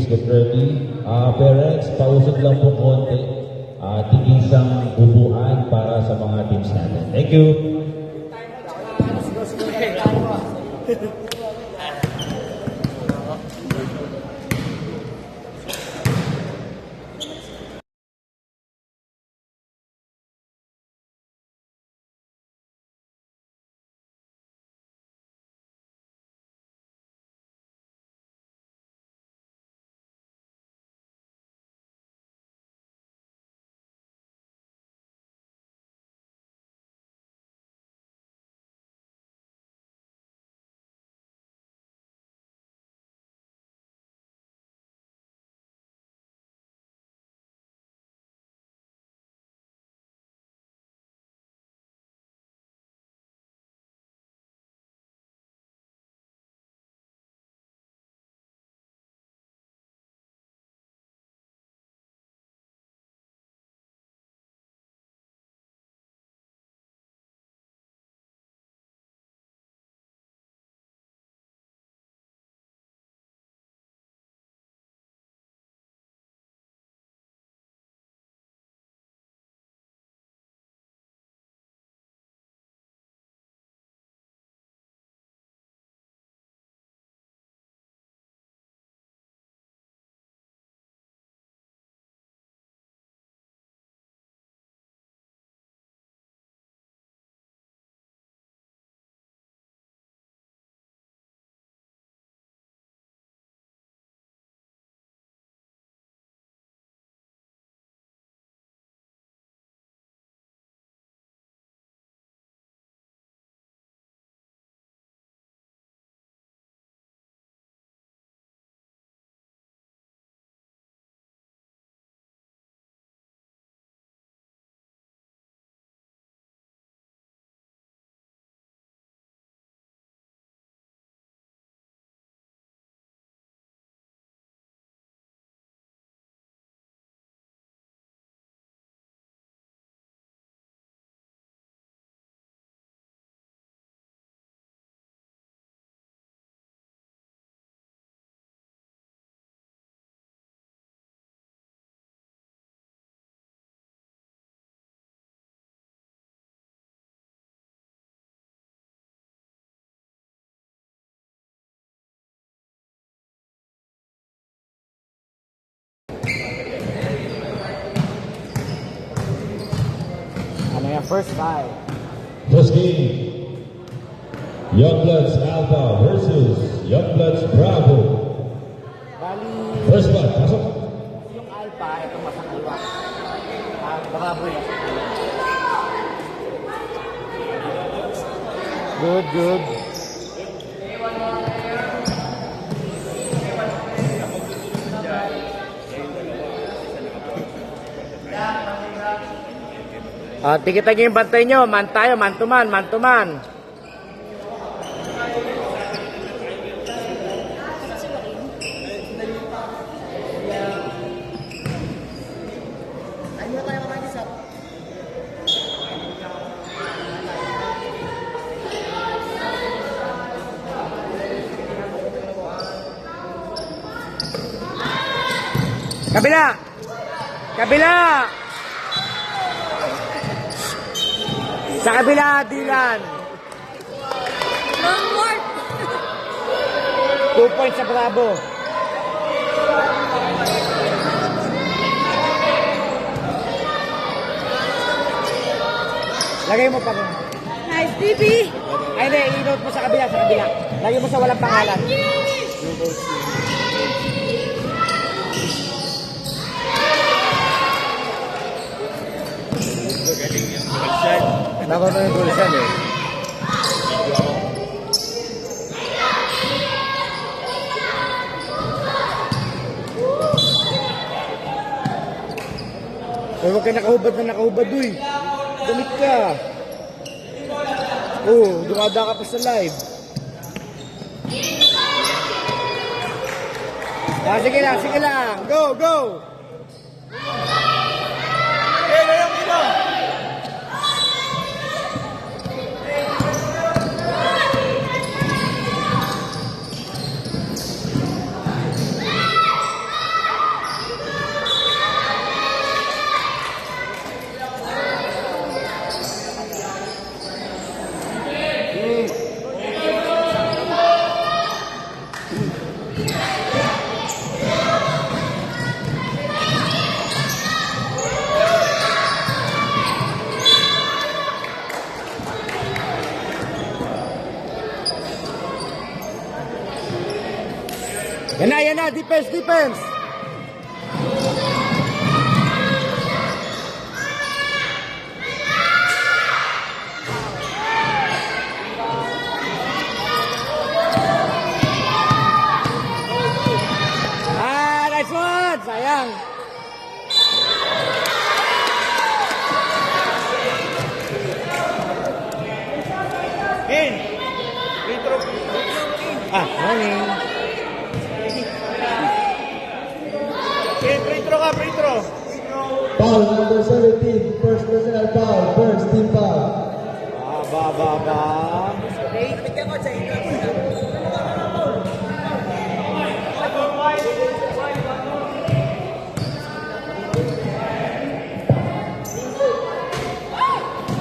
please look ready. Parents, pausog lang po konti. Tigisang upuan para sa mga teams natin. Thank you. Ano yan? First five. First game. Youngbloods Alpha versus Youngbloods Bravo. Bali, First one, pasok. yung Alpha, itong masakaliwa. Bravo yun. Good, good. Tikitan nyo yung bantay nyo. Man tayo, man to man, man to man. Kabila! Kabila! Sa kabila, Dylan. 2 points sa Bravo. Lagay mo pa rin. Nice, DB! Ay, hindi. I-note mo sa kabila, sa kabila. Lagay mo sa walang pangalan. Nako na yung gulsan eh. Huwag ka nakahubad na nakahubad doy. Damit ka. Oh, dumada ka pa sa live. Sige lang, sige lang. Go, go! Yan na, defense, defense. Ah, nice one! Sayang. Ah, morning. Free throw ka, free throw. Foul number 17, first personal foul, first team foul. Ba.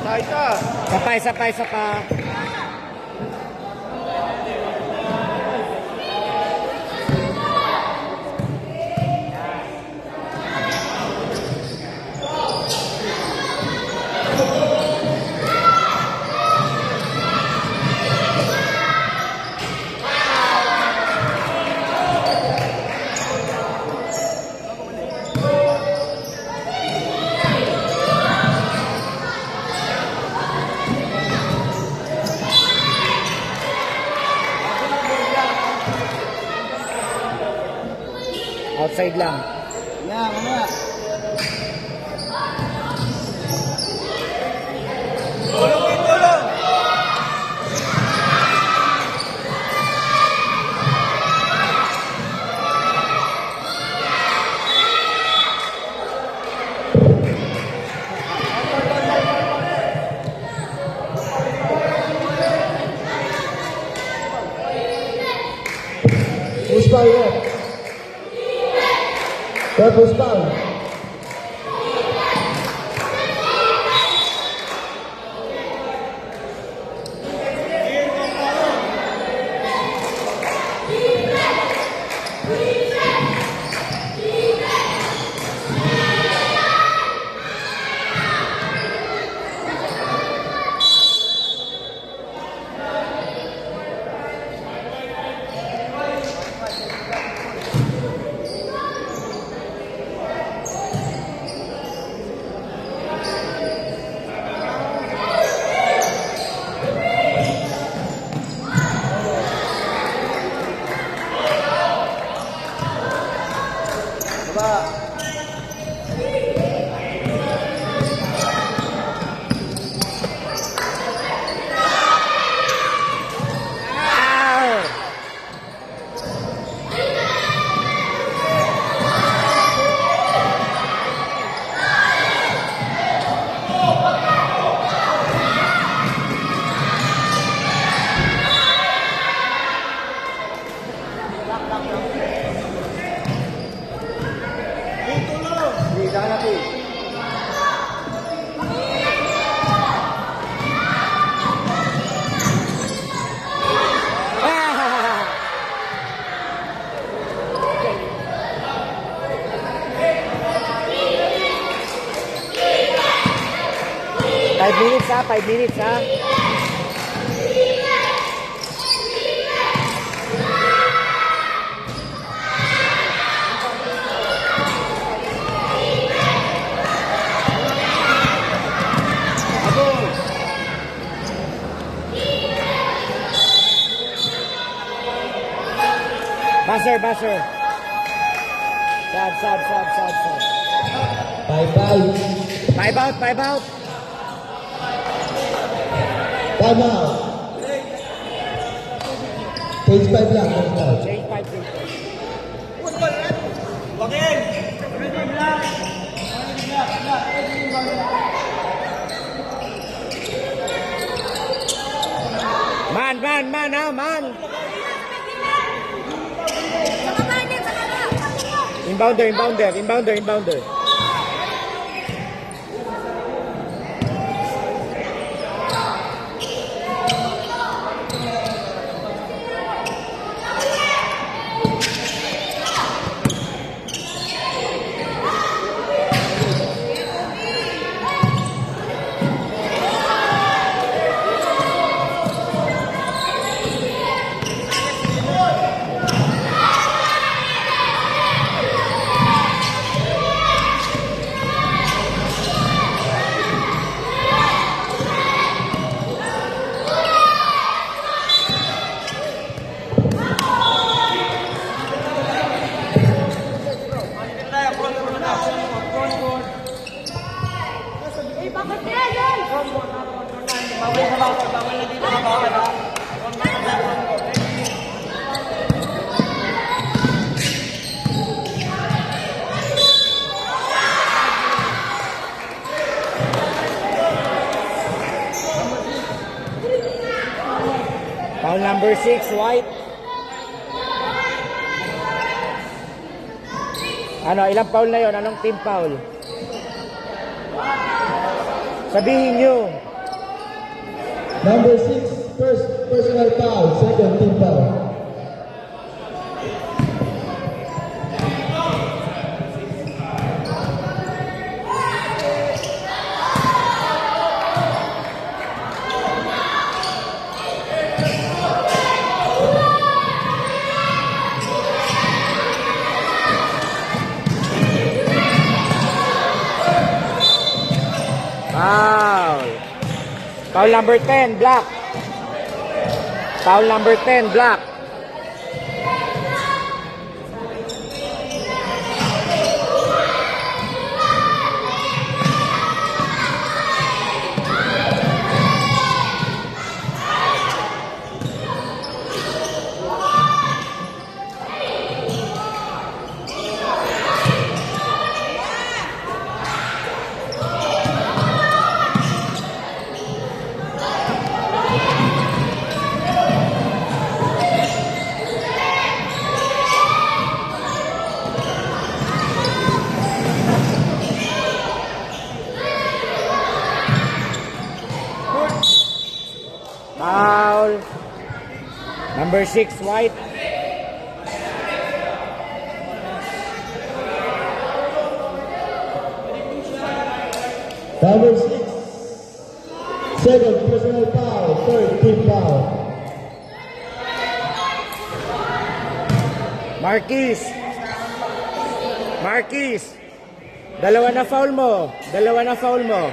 Taita. Sapay. Outside lang. Yan, mamaya. Tulong. Push foul, ref. Push foul. Five minutes ha. Buzzer. Sab. 5-5. Five out. Time out. Page 5 lang. Page 5. Change five. Bakit? Man. Inbounder. Foul number 6, white. Ano, ilang foul na yon? Anong team foul? Sabihin nyo. Number 6, first personal foul, second team foul. Foul. Foul number 10, black. Foul number 10, black. Foul. Number 6, white. Number 6, second personal foul, third team foul. Marquis. Marquis. Dalawa na foul mo. Dalawa na foul mo.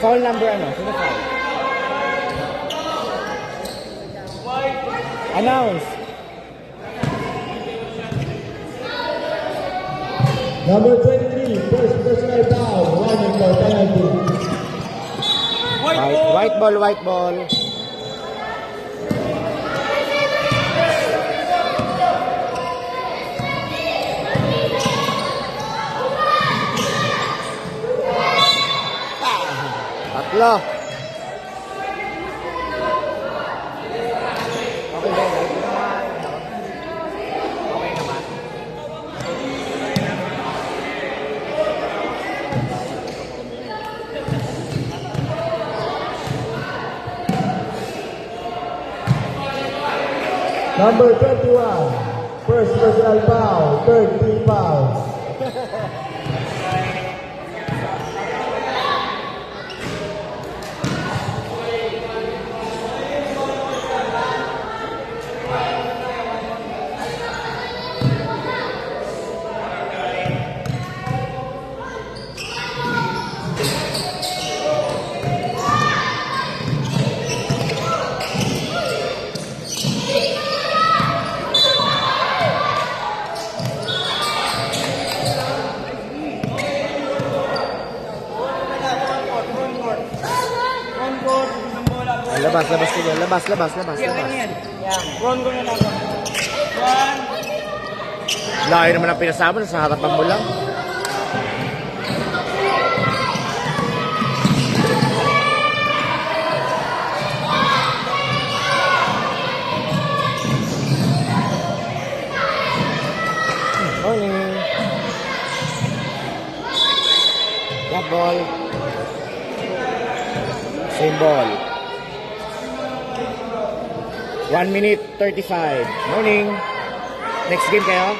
Foul number ano? Sino foul? Announce. Number 23, first personal foul, running for penalty. White ball, white ball. Tatlo. Number 21, first personal foul, third team foul. Labas, labas ko dyan. Labas, labas, labas. Ron ko na lang. One. Layo naman ang pinasama sa harapan mo lang. Morning. That ball. Same ball. 1 minute 35. Morning. Next game kayo?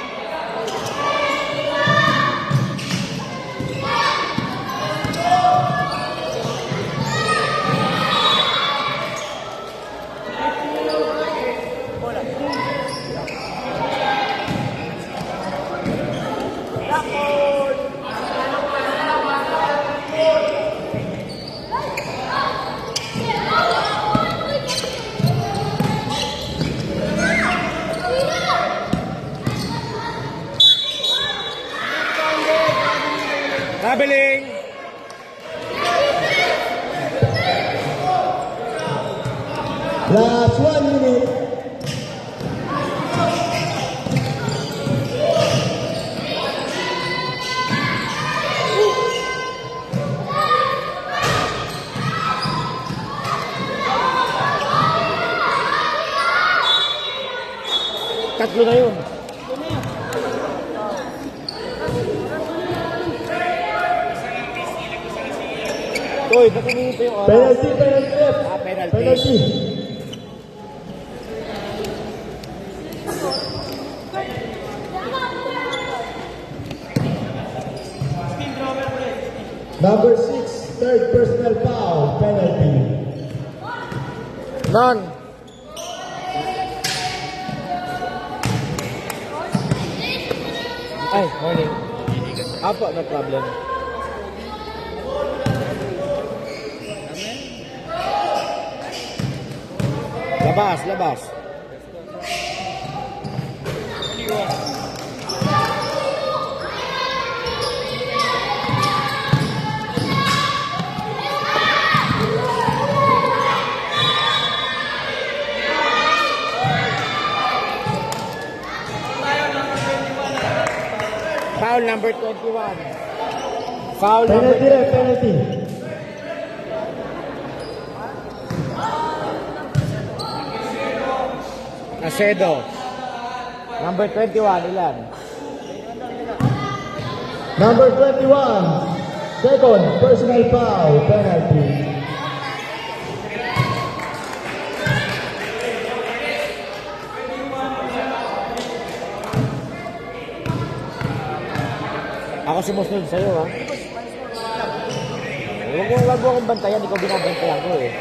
Last 1 minute. Tatlo na yun. Uy, ba't humingi pa yung oras? Penalty, penalty left. Ah, penalty. Penalty. Number 6, third personal foul, penalty. None. Ay, morning. Apo, no problem. Labas, labas. Foul number 21. Foul number Penalty left, penalty. Acedo. Number 21, ilan? Number 21, second personal foul, penalty. Ako sumusunod sa'yo, ha? Wag mo akong bantayan, ikaw binabantayan ko, eh.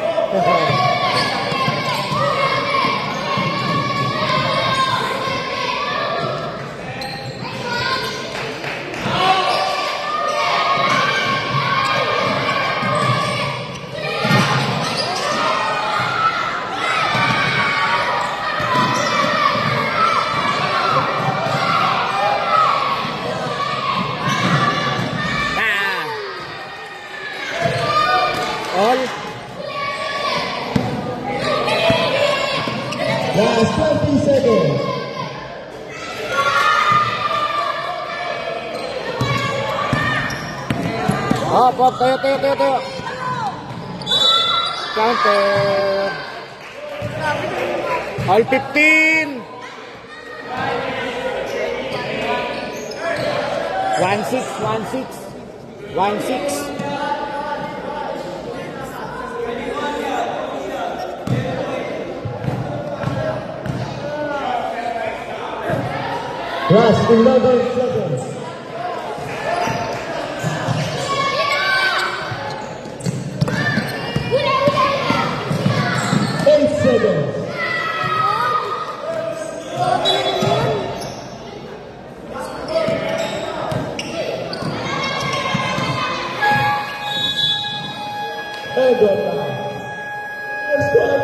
All. Last 20 seconds. Hop, hop, tayo. Counter. All 15. 1-6. Last 11 seconds. Eight seconds. Good now. Let's go ahead.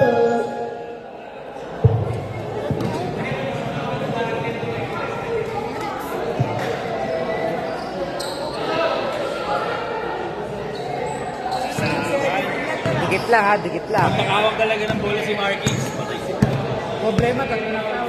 Dikit lang. Nakawag talaga ng bola si Marquez. Problema, tatlo na tao.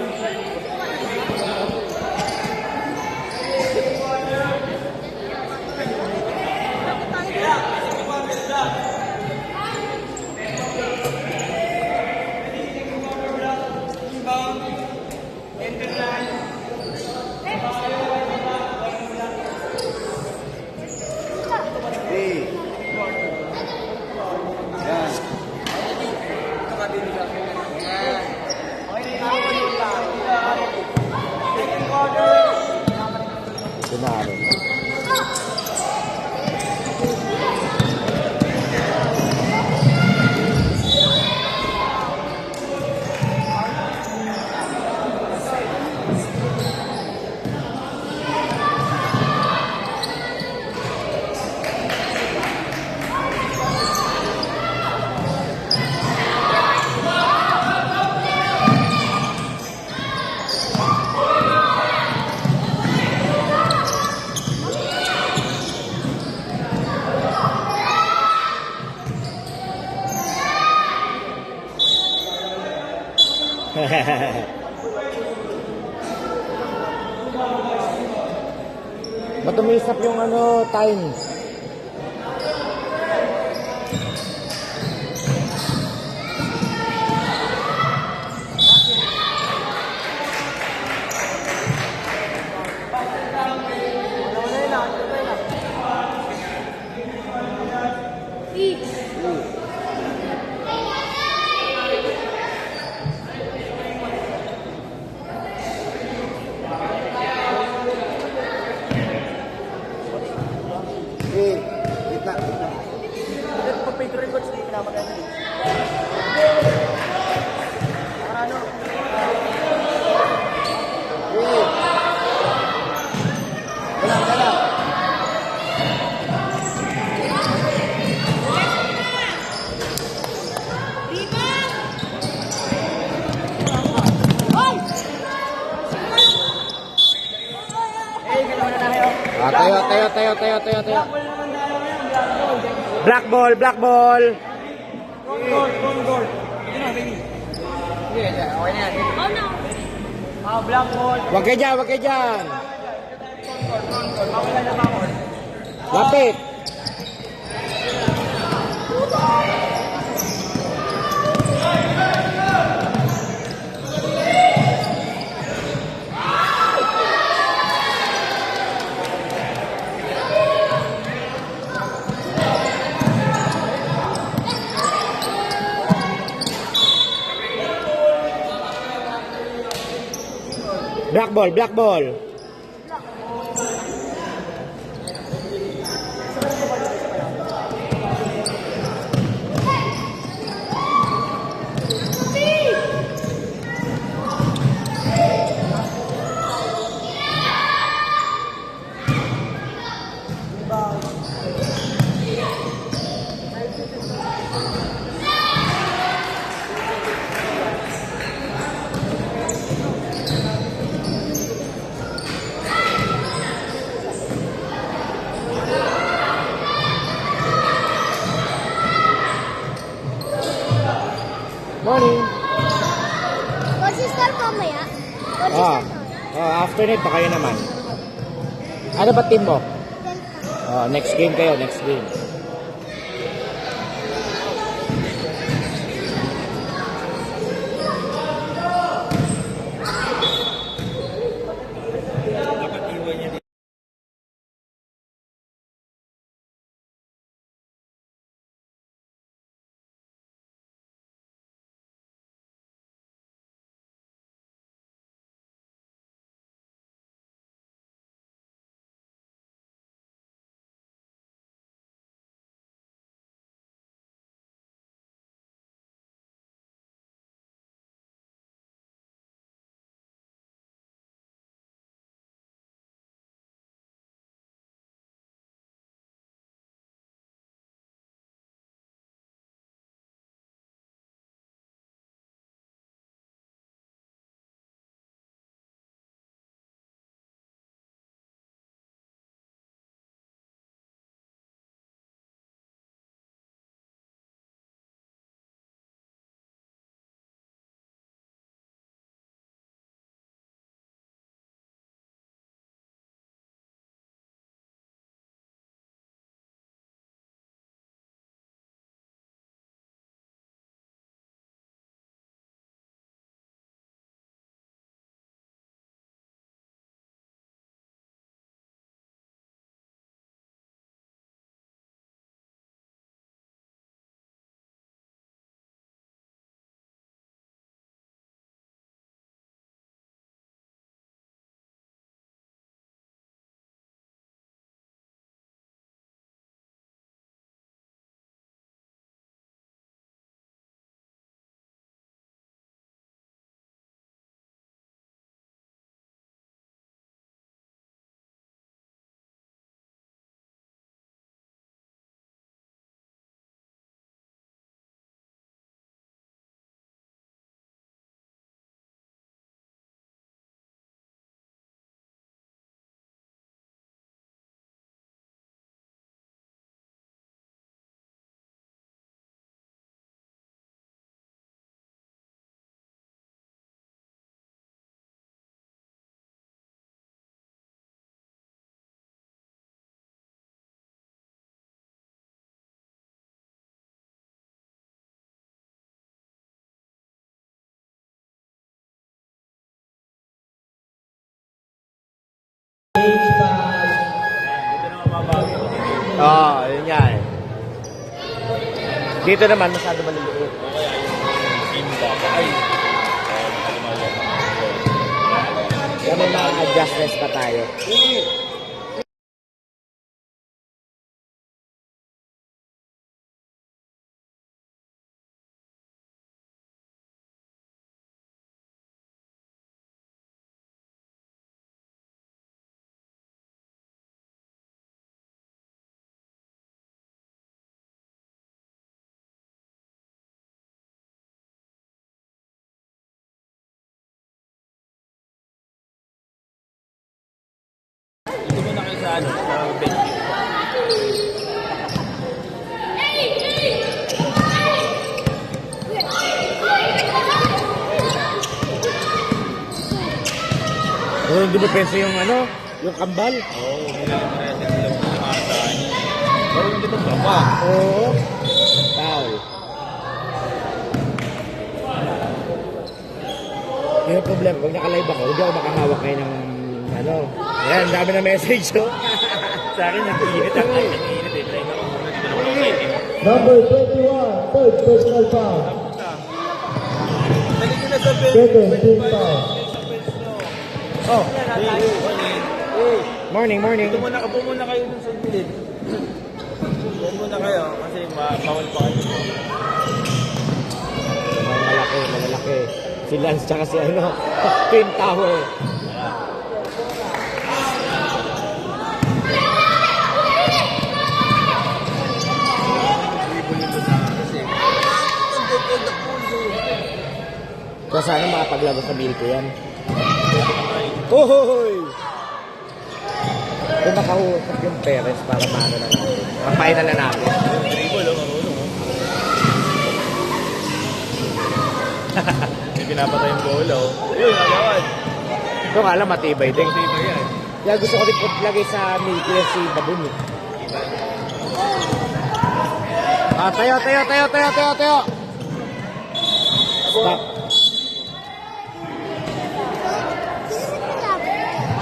Ba't umisap yung ano, time? Ah, tayo. Black ball. Goal. Ito na, baby. Sige, okay na yan. Black ball. Wag kayo dyan. Bawal na bawal. Lapit. Black ball. Morning. Mag-start mamaya? Ah, after net pa kayo naman. Ano ba team mo? Next game kayo, next game. Yun nga eh. Dito naman, masyado maliliit. Kaya may mga adjustments pa tayo. Dito muna kayo sa ano, sa bench. Hindi mo pensa yung ano, yung kambal? Oo, marami sila kumakasaan. Pero hindi ba baba? Oo. Foul. Yung problema, pag naka-live ako, hindi ako makahawak ngayon ng ano. Ayan, ang dami na message, oh. Sa akin, nag-iinit ako. Nag-iinit eh. Try na ako muna. Dito na ako excited. Number 21, third personal foul. Dali ko na sa bench. Second team foul. Oh, Morning. morning. Dito muna, upo muna kayo dun sa gilid. Upo muna kayo kasi bawal pa kayo. Malalaki. Si Lance tsaka si ano, Twin Tower. So sana makapaglaro sa meal ko yan. Hoy! Kung makausap yung parents para maano na natin. Mapain na natin. Dribble, marunong. May pinapatay yung goal, oh. Yun, agawad. Ito nga lang matibay din. Dito yan. Kaya gusto ko din lagay sa meal ko yan si Baboon. Eh. Tayo. Stop.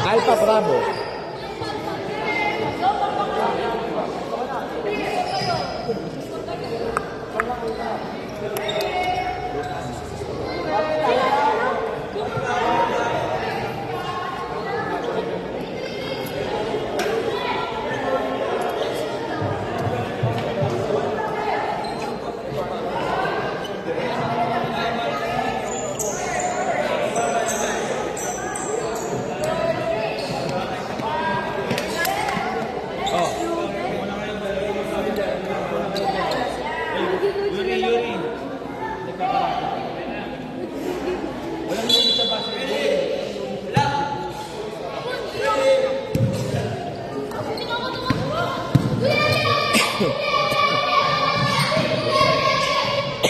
Alpha Bravo.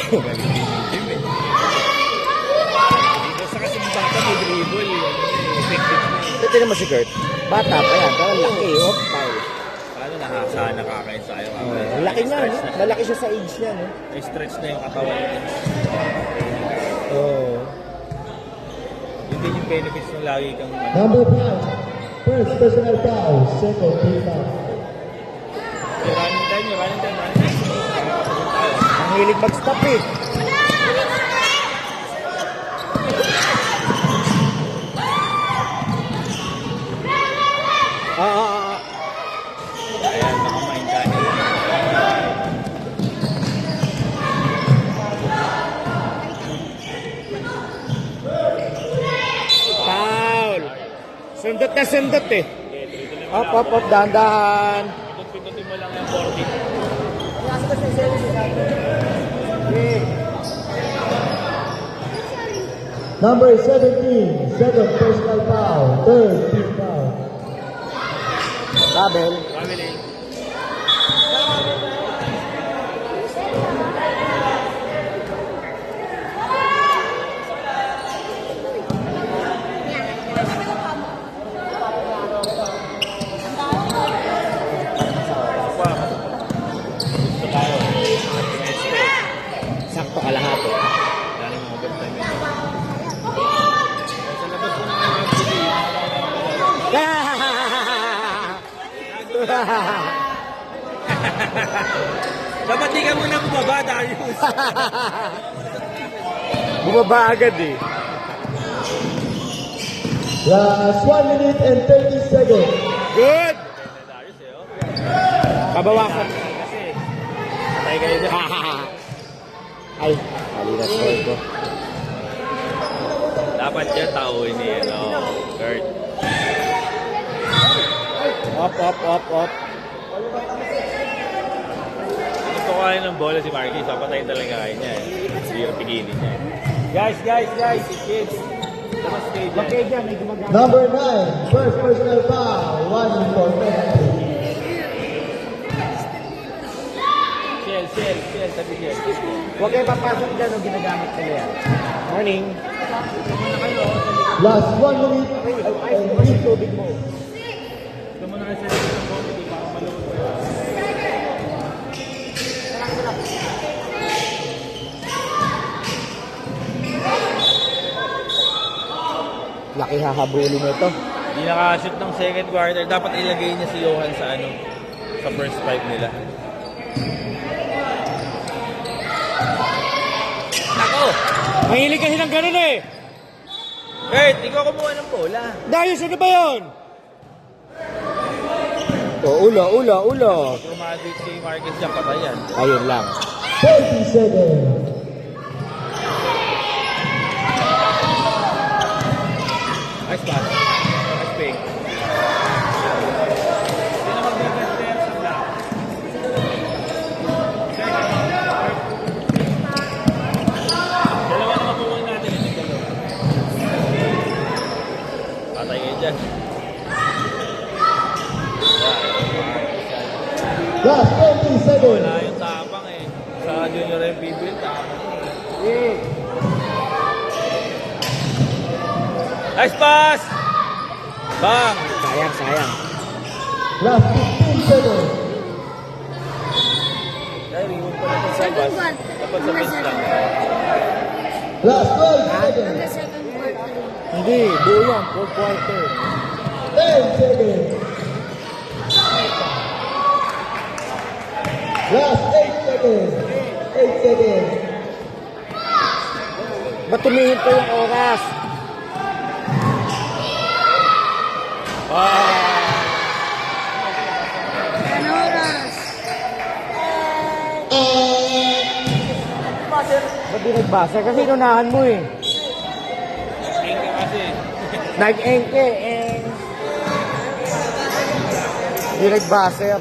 Yuri. Basta kasi yung bata may dribble. Effective na. Ito naman si Kurt. Bata pa yan. Pero laki. Foul. Paano nakakain-sayo ka? Laki niya. No? Malaki siya sa age niya. No? May stretch na yung katawan niya. Oh. Yun din yung benefits ng lagi kang Number 5, first personal foul. Second team foul. running time. Ang hilig mag-stop eh. Ayan, nakamain ka niya. Foul. Sundot eh. Up, dahan-dahan. Pindutin mo lang yung 40. Number 17, second personal foul. Third team foul. Double. Family. Sakto kalahati. Dali mga good time yun. Sa labas mo na yung pili. Dapat di ka muna bumaba, Darius. Bumaba agad eh. Last 1 minute and 30 seconds. Good! Darius eh, oh. Kabawasan. Kasi, patay kayo dyan. Ay, mali na score ko. Dapat yan tauhin ni, Kurt. Up. Gusto ko kaya ng bola si Marquis, papatayin talaga kaya niya eh. Hindi yung pigilin niya eh. Guys, kids. Labas kayo dyan. Okay dyan, may gumagamit. Number 9, first personal foul. 1 for penalty. Shell, sabi Shell. Huwag kayo papasok dyan o ginagamit nila yan. Morning. Last 1 minute and 3 Tubig mo. Gusto mo na kasi ng comedy para malungkot ko yun. Laki hahabulin mo ito. Hindi nakashoot ng second quarter. Dapat ilagay niya si Johan sa sa first five nila. Ako! Mahilig kasi ng ganun eh. Kurt, ikaw kumuha ng bola. Darius, ano ba yun? Ulo. Tumadit si Marquez dyan, patay yan. Ayun lang. 30 seconds. Nice pass. Nice pick. Sino magbibigay player sa black? Dalawa naman pumunta natin. Ito dalawa. Patay kayo dyan. Last 20 seconds. Wala yung tapang eh. Sa junior MVP yung tapang eh. Nice pass! Bang! Sayang. Last 15 seconds. Dahil yung pala ito sa bus. Dapat sa bus lang. Last 12 seconds. Hindi, buo yan. 4 quarter. 10 seconds. Last 8 seconds. 8 seconds. Ba't tumingin pa yung oras? Ba't di nagbasa? Kasi inunahan mo eh. King ka kasi. Nag-engke eh. Di nagbasa.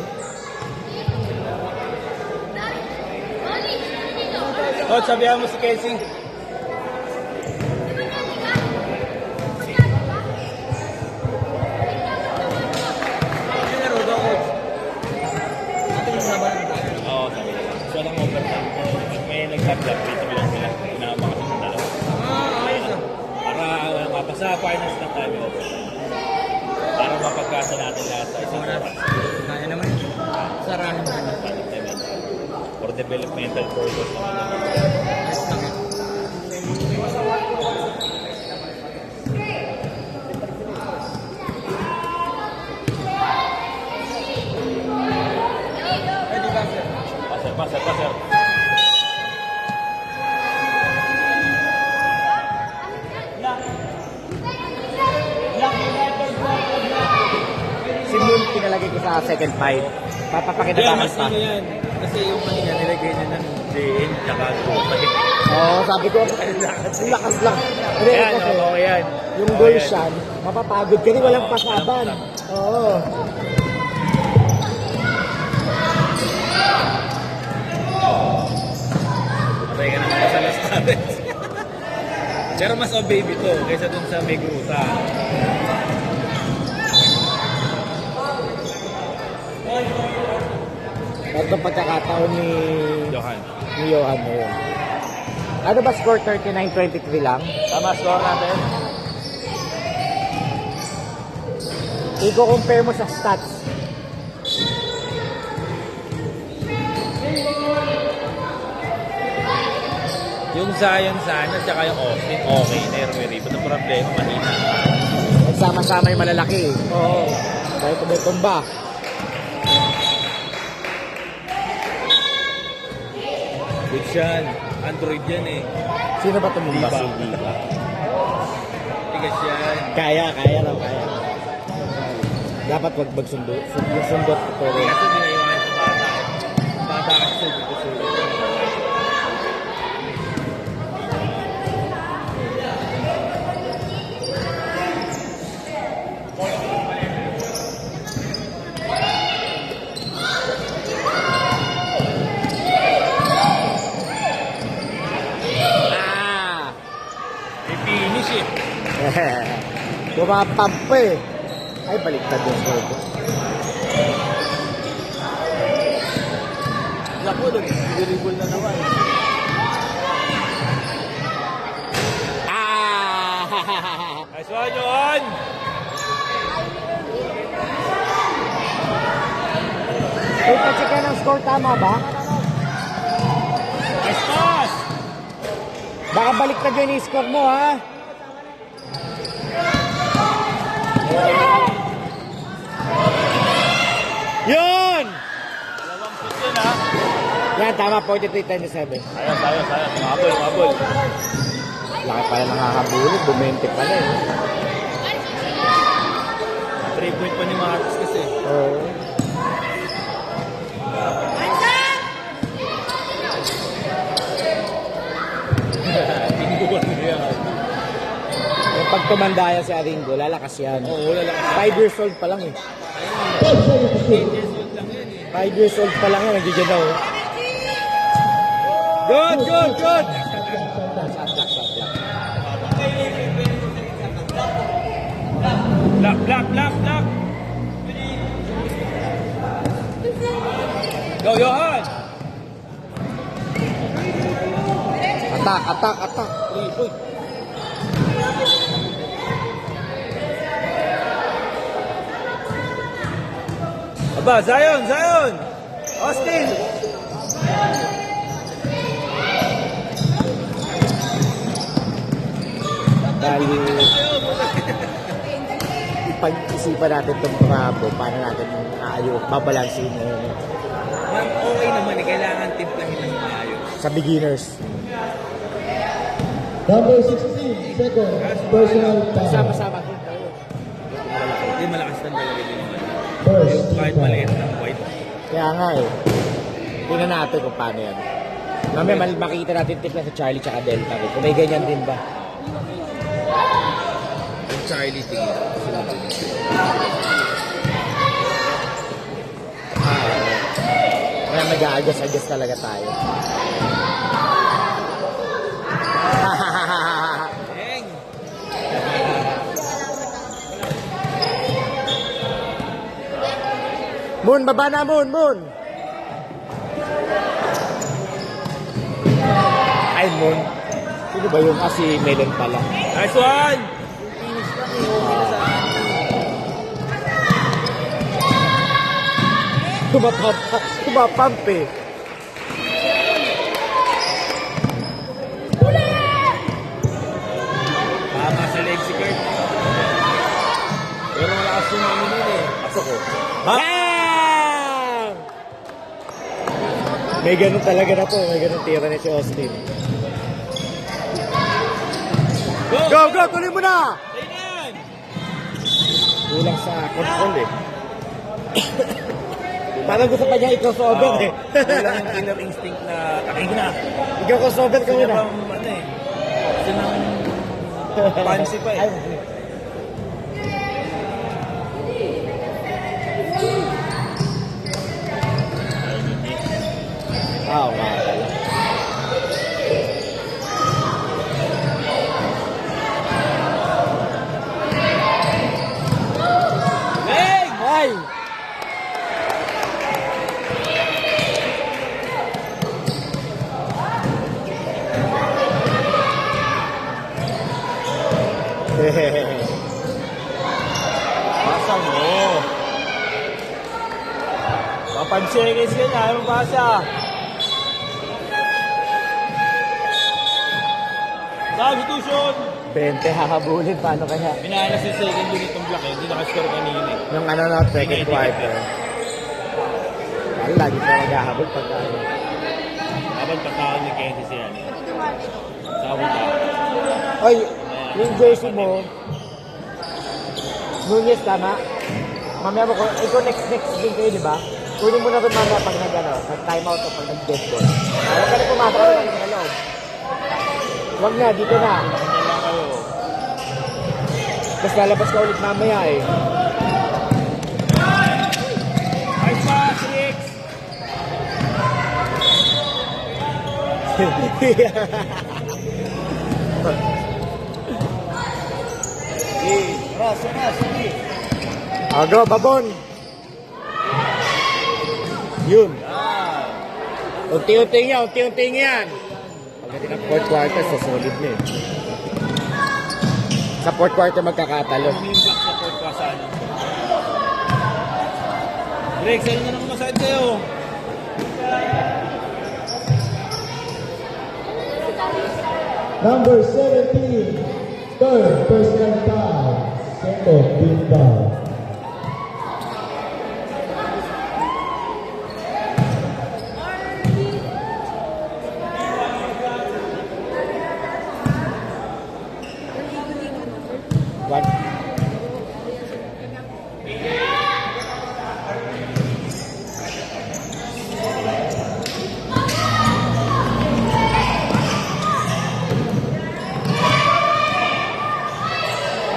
Oh, sabihan mo si Casey. Oo, sabi nila. So, lang overtime. May nag-tap-tap, dito lang sila. Inaabang kasi ng dalawa. Ayos ah. Para mapasa finals na tayo overtime. Para mapagkasa natin lahat sa isang oras. Kaya naman. Sarahan mo. For developmental purpose naman. Passer. Si Moon pinalagay ko sa second five. Papapakinabangan pa. yan. Kasi yung kanina nilagay na ng JN tsaka Gopay. Oo, sabi ko, ang lakas lang. Hindi, Ayan, kasi okay yan. yung goal shot, mapapagod kasi walang pasaban. Oo. Patay ka naman sa Las Tares. Pero mas on baby to kaysa dun sa may gruta. Ito pagkakataon Johan. ni Johan na yun. Ano ba score? 39-23 lang? Tama score natin. I-compare mo sa stats. Yung Zion sana tsaka yung Austin, okay na yung Riribo. Ang problema, mahina. Nagsama-sama yung malalaki. Oo. Dahil tumba. yan. Android yan eh. Sino ba tumumba? Diba? Si Diva. Tigas yan. Kaya raw, kaya. Dapat wag magsundot. Sundot ito rin. Kasi dinaiwanan sa bata. Bata kasi sulit. Ah! May finish eh. Bumapamp pa eh. Ay, baliktad yung score. Naku, dribble na naman. Ah! Nice one, Johan! Uy, pa-check ka ng score, tama ba? Nice pass! Baka baliktad yun yung score mo, ha? Yun! Dalawang shoot yun ha. Yan, tama, 43-27. Ayos. Mabol. Laki pala nakakabulot, bumente pala eh. 3 point pa ni Marcos kasi. Oo. Pinubuan niya. Yung pag tumanda yan si Aringo, lalakas yan. Oo, lalakas. 5 years old pa lang eh. 5 years old pa lang yan, nandiyan na oh. Good! Block! Go, Johan! Atak. Uy. Aba, Zion! Austin! Dahil pag-isipan natin itong bravo, paano natin babalansin ngayon Okay naman eh, kailangan timplahin ng maayos. sa beginners. Number 16, second, personal foul. Sama-sama. Hindi malakas na talaga din naman. First, Kahit maliit ng white. Kaya nga eh. Tingnan natin kung paano yan. Mamaya makikita natin tip na sa Charlie tsaka Delta. Kung may ganyan din ba? Yung Charlie, tingin. Kaya mag-a-adjust talaga tayo. Dang! Moon, baba na Moon! Ay, Moon. Sino ba yun? Si Melon pala. Nice one! Tumapamp eh. Tama sa leg si Kurt. Pero malakas yung ano nun eh. Pasok ko. Bang! May ganun talaga na to. May ganun tira ni si Austin. Go! Tuloy mo na! Tingnan! Kulang sa control eh. Parang gusto pa niya i-crossover eh. Kulang yung killer instinct na taking na. Ikaw crossover ka Gusto niya muna. bang ano eh. Gusto nang fancy pa eh. Okay. Leg! Ay! Pasang mo. 5 seconds ka na, ayaw pasa. Substitution! 20 hahabulin. Paano kaya? Minalas yung second unit ng block eh. Hindi nakascore kanina eh. Yung ano na, second quarter. Lagi pa naghahabol pag ano. Dapat Dapat pagkaon ni Kenzie siya. Sabi ka. Oy, yung jersey mo, Nunez, tama? Mamaya mo, ikaw next din kayo, di ba? Kunin mo na rin mamaya pag nag-time out o pag nag-death ball. Huwag ka na pumasok ka lang sa loob. Huwag na, dito na. Tapos lalabas ka ulit mamaya eh. Nice pass, Rex! Go, babon! Yun. Unti-unti yan. Pagdating ng fourth quarter, so solid na eh. Sa fourth quarter magkakatalo. Umiimbak sa court ka sa ano. Rex, ano na naman masakit sa'yo? Number 17, third personal foul. Second team foul. One.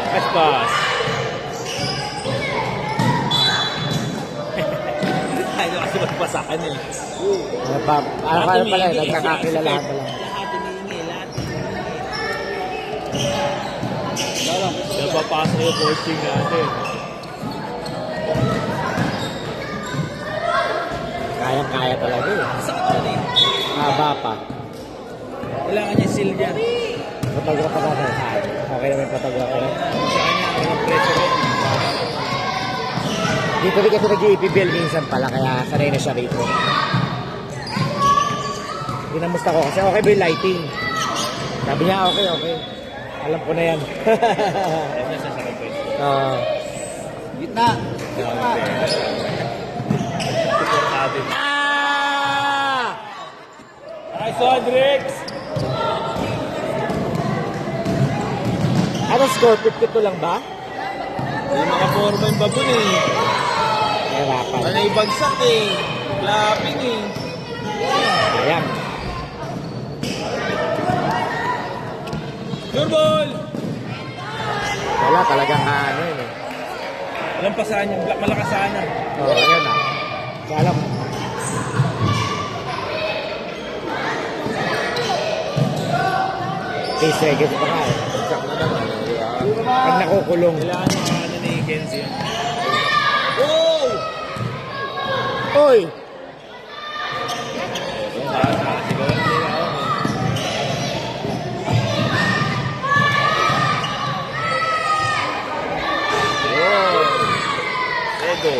Nice pass. Ayaw kasi magpasakan eh. Ano pala, nagkakakilalahan pa lang. Lahat hinihingi, lahat hinihingi. Napapasok yung coaching natin. Kaya talaga eh. Sakit na rin. Haba pa. Kailangan niya seal dyan. Patagura pa kasi. Okay naman patagura ko lang. Sa kanya, ang pressure rin. Dito rin kasi nag-i-PBL minsan pala, kaya sanay na siya rito. Ginamusta ko kasi okay ba yung lighting? Sabi niya okay. Alam ko na yan. Ayun na sa sakit pwede. Gitna! Supportado. Nice one, Rex! Ano score? 52 lang ba? May mga forma yung babon eh. Nahirapan. Panay bagsak eh. Lapping eh. Ayan. Sure ball! Wala talagang ano yun eh. Walang pasahan yung black, malakas sana. Oo, ayan na. Kaya alam. Okay, seconds pa nga eh. Bagsak na naman. Pag nakukulong. Kailangan yung ano ni Kenzie. Oh! Oy! Siguro nila ako. Ego.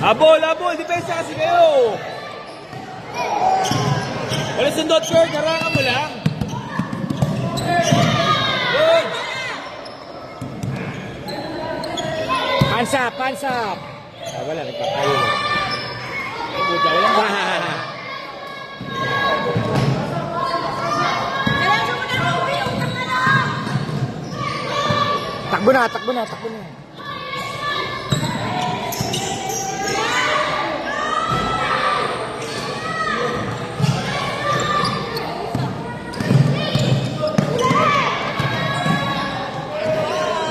Abol! Depensa kasi kayo! Wala sundot, Kurt. Harangan mo lang. Good! Hands up! Ah, wala, nagpapayun. Puta, walang Takbo na.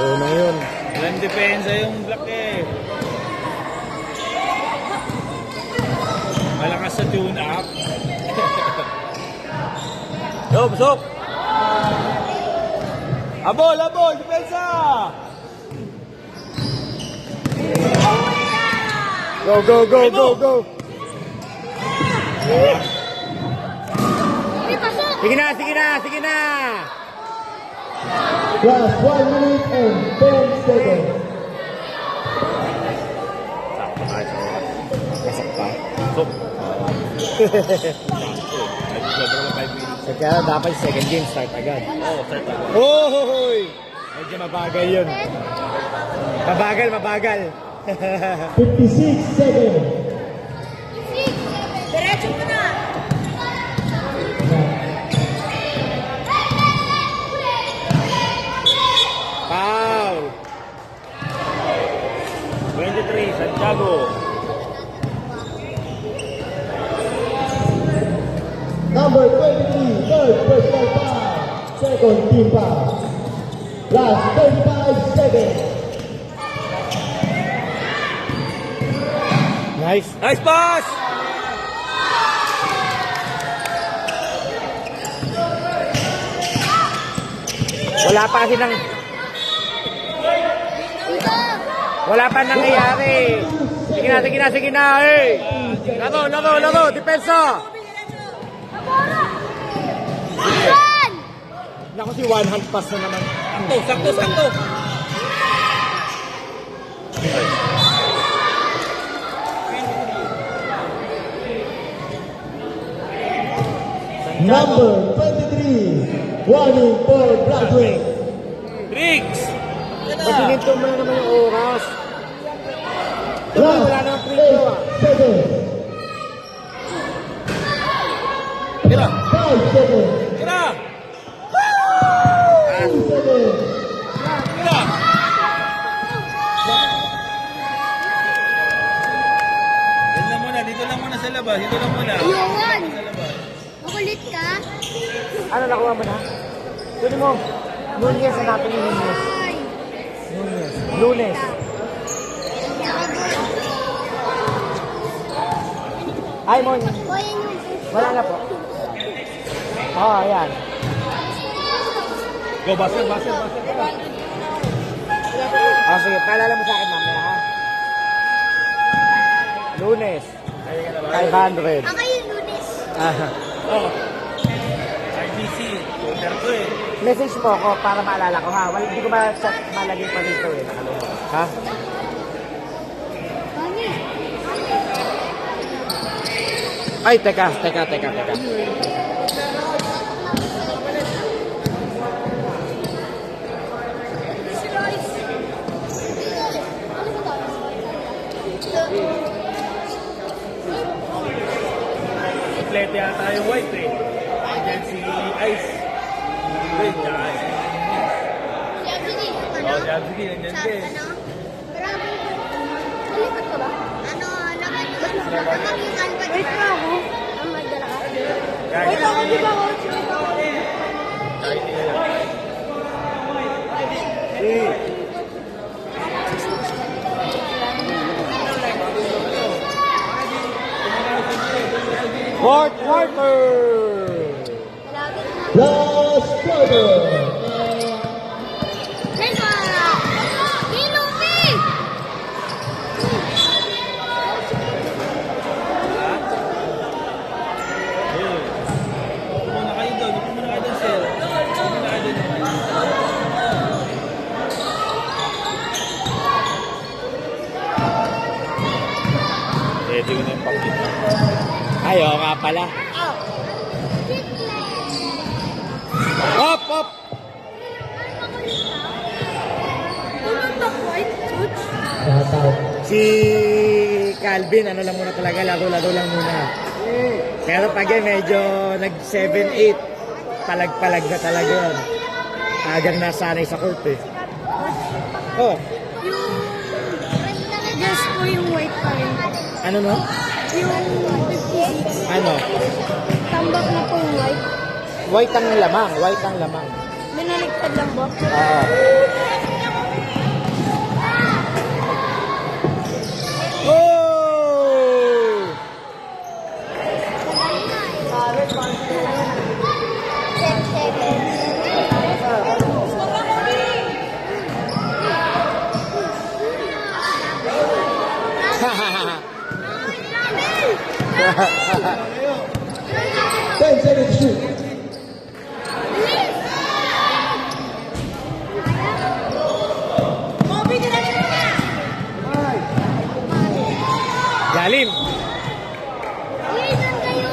Oo na yun. walang depensa yung black eh. Malakas sa tune-up. Yo, busok! Abol! Depensa! Go! Sige na! Last 1 minute and 10 seconds. Sakto tayo sa oras. Kasak pa. Busok. Sobrang 5 minutes. Kaya dapat second game start agad. Oo, start ako. Hoy! Medyo mabagal yun. Mabagal. 56 seconds. Diretso mo na! Number 23, third personal foul. Second team foul. Last 35 seconds. Nice. Nice pass! Wala pa kasi nang... Wala pa nangyayari. Sige na, eh. Laro, depensa. Naku, si one hand pass na naman. Sakto! Number 23, warning for Broadway. Riggs! Pag-ininto mo na naman yung oras. Last Wala namang free throw, 8 seconds. Tira! 5 seconds. Tira! 2 seconds. Tira! Dito lang muna sa labas. Dito lang muna. Yun! Sa labas. Makulit ka? Ano nakuha mo na? Tuloy mo. Lunes, hanapin yung Lunes. Ay! Lunes. Ay, Mon. O, yan yung... Wala na po. Oo, ayan. Go, basket. Sige, paalala mo sa akin mamaya, ha? Lunes. 500. Ako yung lunes. Oh. RBC. Order ko eh. Message mo ako para maalala ko, ha? Hindi ko malagay pa dito, eh. Nakalimutan. Ha? Mami! Ay, teka. Si Royce. Ano ba ito? Kompleto yata yung white eh. Then si Ice. Wait, tsaka si Jabsidi. Oh, Jabsidi, nandiyan Sa din. ano? Grabe. Nalipat ka ba? Ano, naman yung alpha. Wait na ako. Ang magdala ka. Wait ako, di ba ako? Fourth quarter! Malapit na. Last quarter. Next one! Pinupi! Dito muna kayo doon, sir. Dito muna kayo doon. Ready ko na yung pakit. Ay, oo nga pala. Up! Shout out. Si Calvin, ano lang muna talaga, laro-laro lang muna. Pero pag yan, medyo nag-7-8, palag-palag na talaga yun. Agang nasanay sa court eh. Oh, Just po yung white pa rin. ano no? Yung 56. Ano? Tambak na po yung white. White ang lamang. Binaligtad lang ba? Oo. Oh! 10 seconds. Ten seconds to shoot. Lalim. Wait, saan kayo?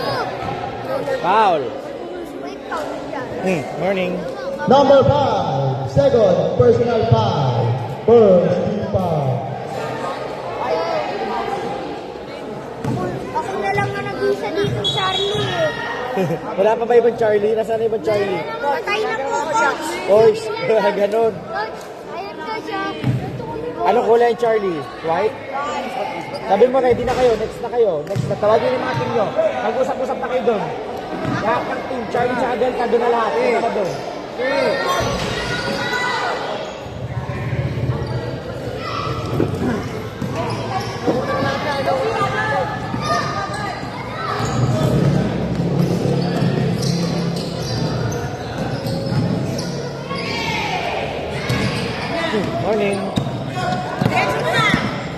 Foul. Wait, foul dyan. Morning. Number 5, second personal foul. First team foul. Ako na lang na nag-isa dito, Charlie. Wala pa ba ibang Charlie? Nasaan na ibang Charlie? Patay na po, coach. Boys, ganon. Coach, ayun ka siya. Anong kulay yung Charlie? White? Sabi mo, ready na kayo. Next na kayo. Next na. Tawagin yung mga team nyo. Mag-usap-usap na kayo doon. Lahat ng team, Charlie tsaka Delta, doon na lahat. Doon na doon. Morning.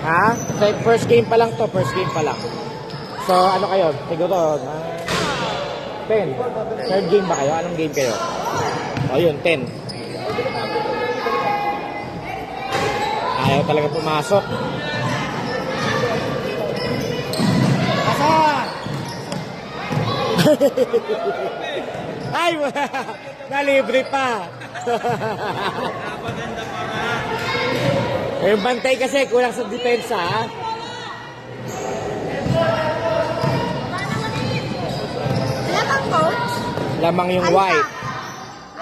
Ha? First game pa lang to, first game pa lang. So, ano kayo? Siguro, 10. Third game ba kayo? Anong game kayo? O yun, 10. Ayaw talaga pumasok. Asa? Ay, nalibre pa. Yung bantay kasi kulang sa depensa, ha? Wala bang coach? Lamang yung white.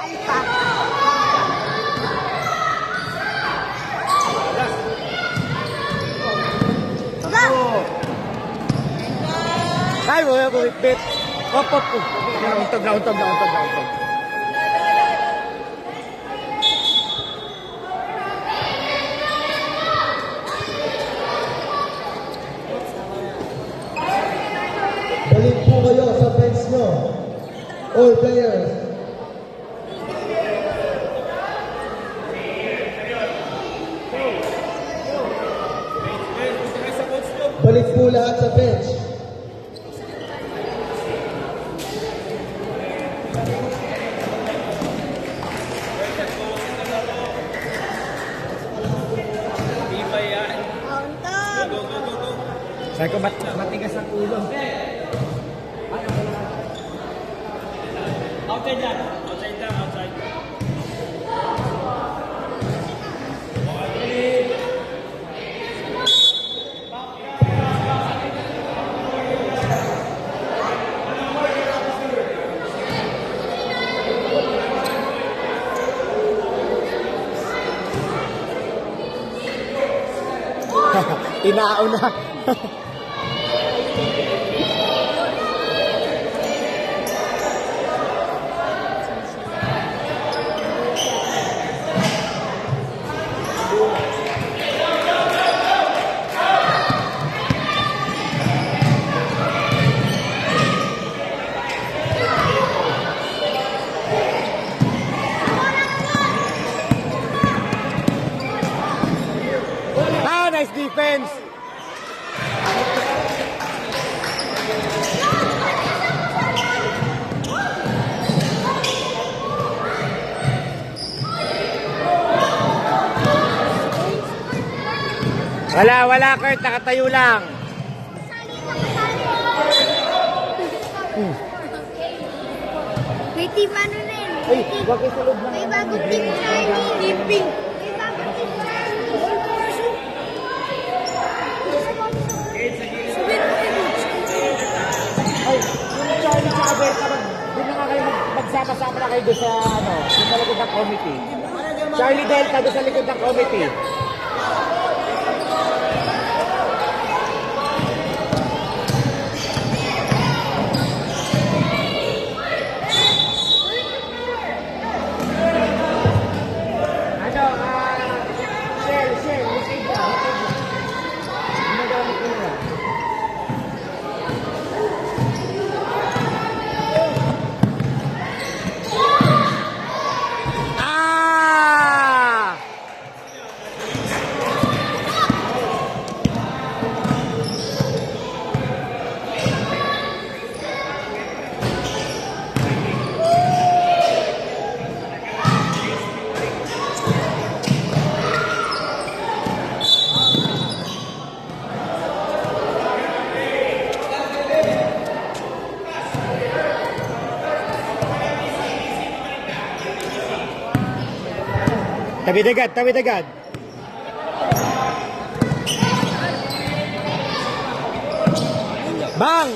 Alpha. Wala. Ay, wala ko bit. Hop, hop. Nauntog. Balik po kayo sa bench nyo. All players. Balik po lahat sa bench. Counter. Sabi ko, matigas ang ulo. Outside lang. Outside. Tinao na. Nice defense. Wala, Kurt. Nakatayo lang. May team ano na yun? Ay, wag kayo sa loob ng May bagong team Charlie. Team. May bagong team Charlie. Ay, yung Charlie tsaka Berta, doon na nga kayo magsama-sama na kayo doon sa, doon sa likod ng committee. Charlie Delta doon sa likod ng committee. Shell, receive na. Ginagamit ko na. Tawid agad. Bang!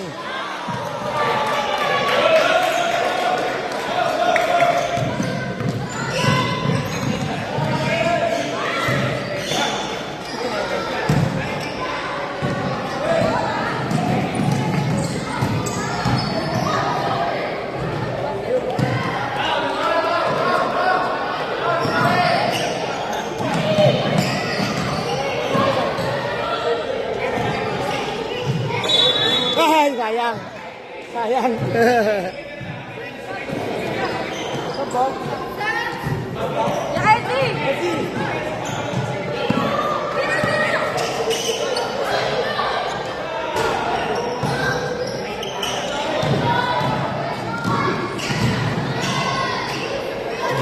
lang.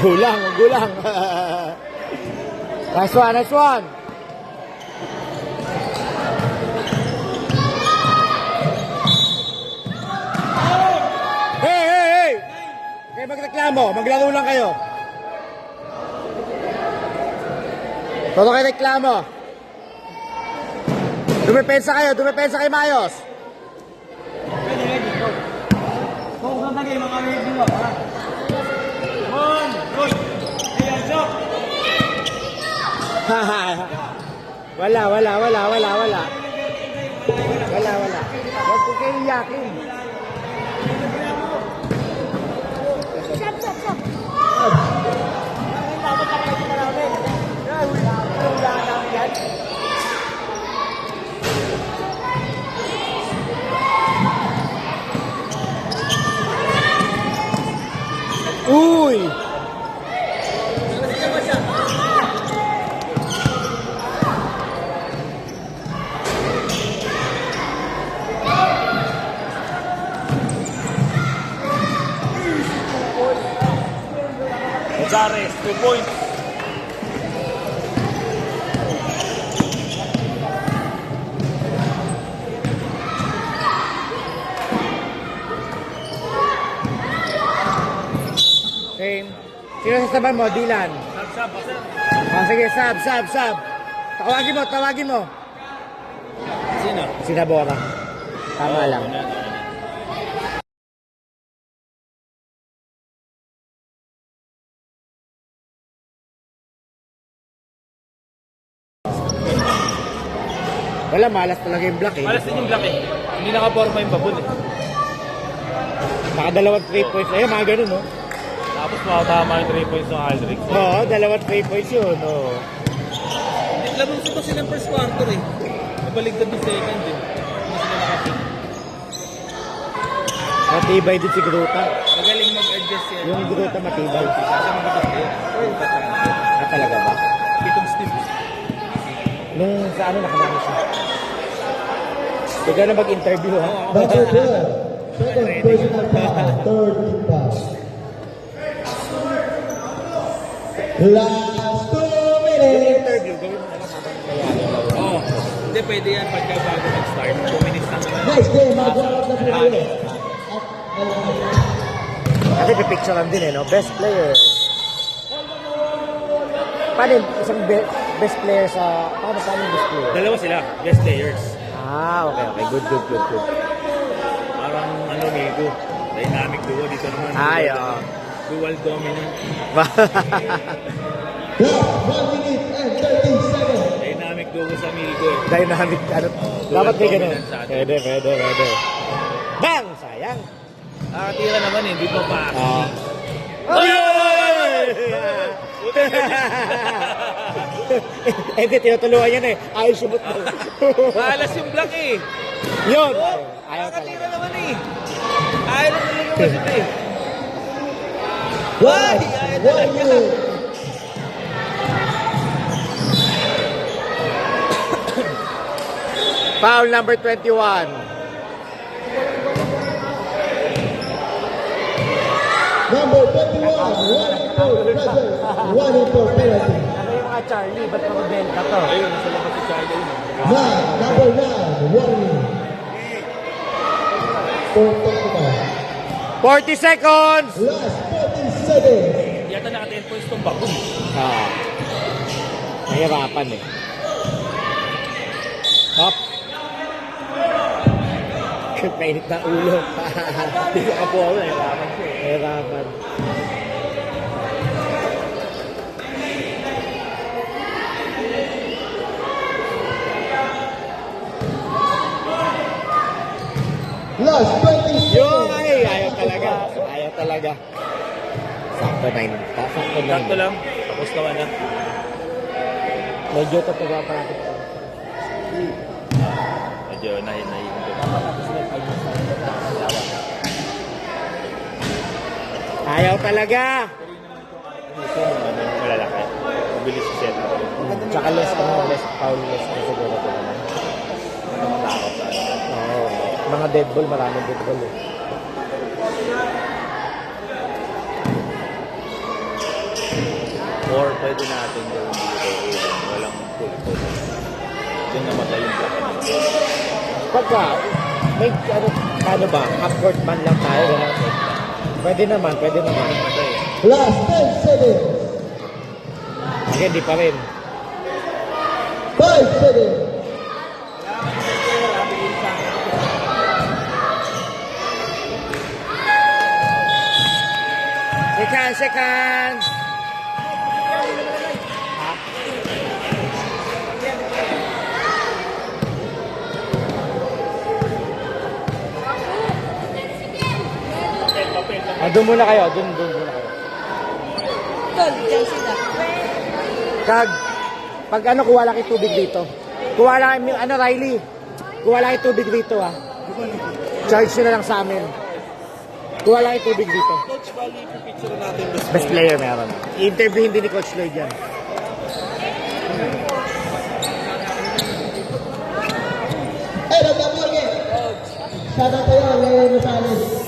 Gulang, gulang. Nice one, nice one. Hey, hey, hey! Kayo magreklamo, maglaro lang kayo. Todo kayo reklamo. Dumepensa kayo maayos. Kung saan tagay mga ready mo, ha? On! Good! Ayan, Sok! Wala. Huwag ko kayo iyakin. Stop, stop, stop. Uy! Gonzales, 2 points. Same. Sino sasaban mo? Dylan. Sab, sir. Oh, sige, sab. Tawagin mo. Sino? Sinabora. Tama lang. Wala, malas talaga yung block eh. Malas din yung block eh. Hindi nakaporma yung babon eh. Nakadalawang 3 points. Ayun, mga ganun, no? Tapos makatama yung 3 points ng Aldrich. Oo, dalawang 3 points yun, oo. Labang sa kasi ng first quarter eh. Nabaligtad yung second eh. Hindi sila nakapit. Matibay din si Gruta. Magaling mag-adjust yan. Yung Gruta matibay. Kasi mabigat eh. Ah, talaga ba? Pitong steps. Nung sa ano nakarami siya. Huwag ka na mag-interview, ha? Number 12. Second personal foul. Third team foul. Last 2 minutes. Interview, gawin mo naman habang kaya. Oo. Hindi pwede yan pagka bago mag-start. 2 minutes lang naman. Next game, mag-warap na po kayo. Kasi pipicturean din eh, no? Best player. Paano yung isang best player sa... Paano yung best player? Dalawa sila. Best players. Ah, okay. Good. Parang ano Migo. Dynamic duo dito naman. Ay, oo. Dual dominant. Last 1 minute and 30 seconds. Dynamic duo sa Migo eh. Dynamic, ano? dual Dapat may ganun. dominance sa atin. Pwede. Bang! Sayang. Nakatira naman eh. Hindi pa pa. Ah. Hindi, tinutulungan yan eh. Ayos yung mo. Malas yung block eh. Yun! Ayaw Nakatira talaga. naman eh. Ayaw na talaga kasi ito eh. Last 1 minute. Foul number 21. Number 21. 1 in 4 pressure. 1 in 4 penalty. Ano yung mga Charlie? Ba't makabenta to? Ayun, nasa labas si Charlie yun. Number 9. 1 in. 40 seconds! Last 40 seconds. Yata naka 10 points tong bagong. Ah. Nahirapan eh. Top. Mainit na ulo. Hindi ka kapuha ko. Nahirapan siya eh. Nahirapan. Last 20 Yung seconds. ay, ayaw talaga. Sakto 9. Sakto 9. Sakto lang. Tapos naman na. Medyo tatuwa pa natin. Medyo nahihinto. Ayaw talaga. Ito naman yung malalaki. Mabilis si set up. Tsaka less foul less na siguro ito naman. Oo. Mga dead ball, maraming dead ball eh. Or pwede natin gawin dito. Walang full. Diyan namatay yung black. Pagka, may ano ba, half-court man lang tayo. Gano'n. Pwede naman. Last 10 seconds. Again, di pa rin. 5 seconds. Second. Doon muna kayo. Doon muna kayo. Kag, pag ano, kuha lang kayo tubig dito. Kuha lang, Riley. Kuha lang kayo tubig dito, ha. Charge nyo na lang sa amin. Kuha lang kayo tubig dito. Coach, bali, pipicture natin Best player meron. I-interview hindi ni Coach Lloyd yan. Eh, nagdamag eh. Sana tayo, Leo Rosales.